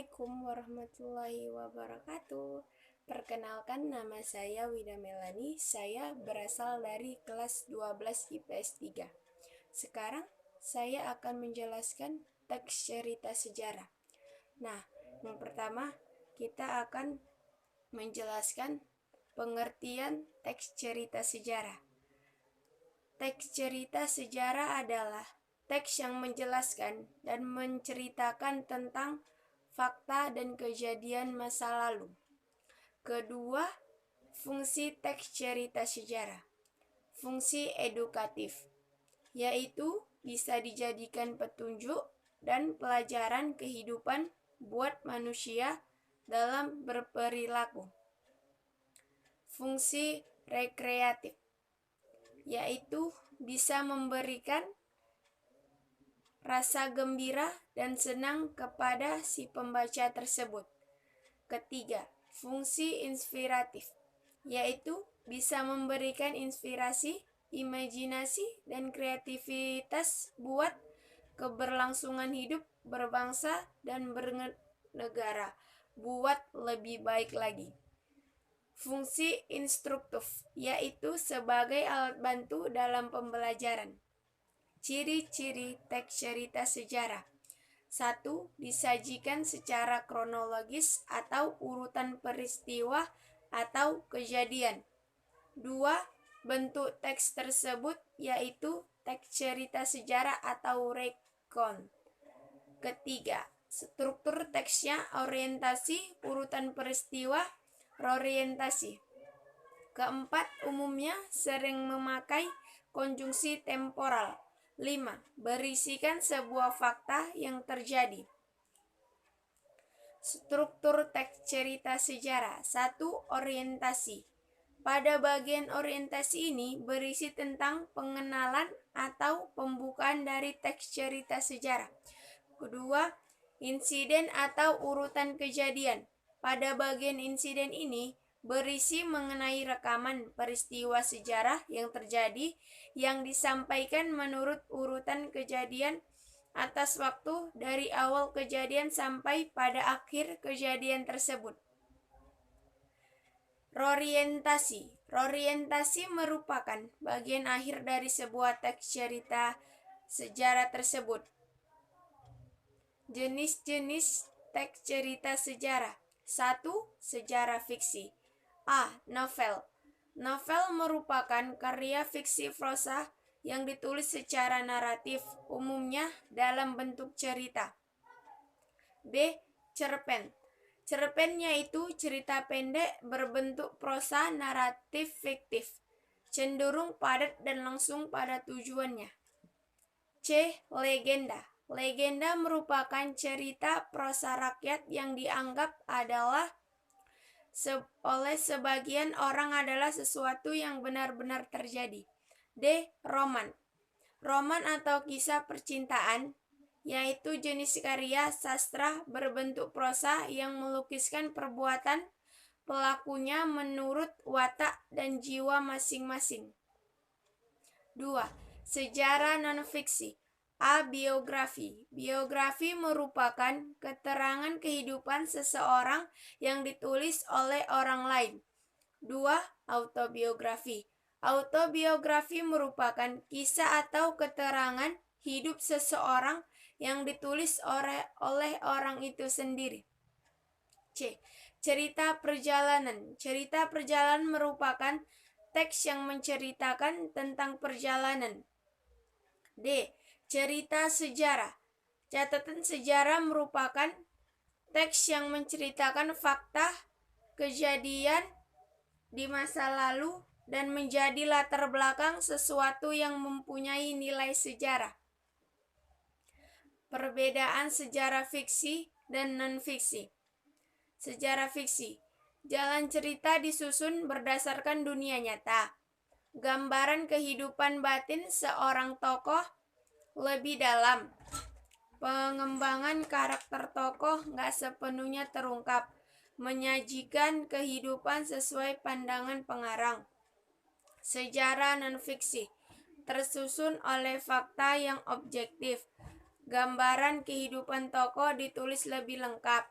Assalamualaikum warahmatullahi wabarakatuh. Perkenalkan, nama saya Wida Melani. Saya berasal dari kelas 12 IPS 3. Sekarang saya akan menjelaskan teks cerita sejarah. Nah, yang pertama kita akan menjelaskan pengertian teks cerita sejarah. Teks cerita sejarah adalah teks yang menjelaskan dan menceritakan tentang fakta dan kejadian masa lalu. Kedua, fungsi teks cerita sejarah. Fungsi edukatif, yaitu bisa dijadikan petunjuk dan pelajaran kehidupan buat manusia dalam berperilaku. Fungsi rekreatif, yaitu bisa memberikan rasa gembira dan senang kepada si pembaca tersebut. Ketiga, fungsi inspiratif, yaitu bisa memberikan inspirasi, imajinasi, dan kreativitas buat keberlangsungan hidup berbangsa dan bernegara buat lebih baik lagi. Fungsi instruktif, yaitu sebagai alat bantu dalam pembelajaran. Ciri-ciri teks cerita sejarah. 1. Disajikan secara kronologis atau urutan peristiwa atau kejadian. 2. Bentuk teks tersebut yaitu teks cerita sejarah atau rekon. Ketiga, struktur teksnya orientasi, urutan peristiwa, reorientasi. Keempat, umumnya sering memakai konjungsi temporal. 5. Berisikan sebuah fakta yang terjadi. Struktur teks cerita sejarah. 1. Orientasi. Pada bagian orientasi ini berisi tentang pengenalan atau pembukaan dari teks cerita sejarah. Kedua, insiden atau urutan kejadian. Pada bagian insiden ini berisi mengenai rekaman peristiwa sejarah yang terjadi yang disampaikan menurut urutan kejadian atas waktu dari awal kejadian sampai pada akhir kejadian tersebut. Reorientasi. Reorientasi merupakan bagian akhir dari sebuah teks cerita sejarah tersebut. Jenis-jenis teks cerita sejarah. 1. Sejarah fiksi. A. Novel. Novel merupakan karya fiksi prosa yang ditulis secara naratif, umumnya dalam bentuk cerita. B. Cerpen. Cerpen yaitu cerita pendek berbentuk prosa naratif fiktif, cenderung padat dan langsung pada tujuannya. C. Legenda. Legenda merupakan cerita prosa rakyat yang dianggap adalah oleh sebagian orang adalah sesuatu yang benar-benar terjadi. D. Roman. Roman atau kisah percintaan yaitu jenis karya sastra berbentuk prosa yang melukiskan perbuatan pelakunya menurut watak dan jiwa masing-masing. 2. Sejarah non-fiksi. A. Biografi. Biografi merupakan keterangan kehidupan seseorang yang ditulis oleh orang lain. 2. Autobiografi. Autobiografi merupakan kisah atau keterangan hidup seseorang yang ditulis oleh orang itu sendiri. C. Cerita perjalanan. Cerita perjalanan merupakan teks yang menceritakan tentang perjalanan. D. Cerita sejarah. Catatan sejarah merupakan teks yang menceritakan fakta kejadian di masa lalu dan menjadi latar belakang sesuatu yang mempunyai nilai sejarah. Perbedaan sejarah fiksi dan non-fiksi. Sejarah fiksi. Jalan cerita disusun berdasarkan dunia nyata. Gambaran kehidupan batin seorang tokoh lebih dalam. Pengembangan karakter tokoh nggak sepenuhnya terungkap. Menyajikan kehidupan sesuai pandangan pengarang. Sejarah non-fiksi. Tersusun oleh fakta yang objektif. Gambaran kehidupan tokoh ditulis lebih lengkap.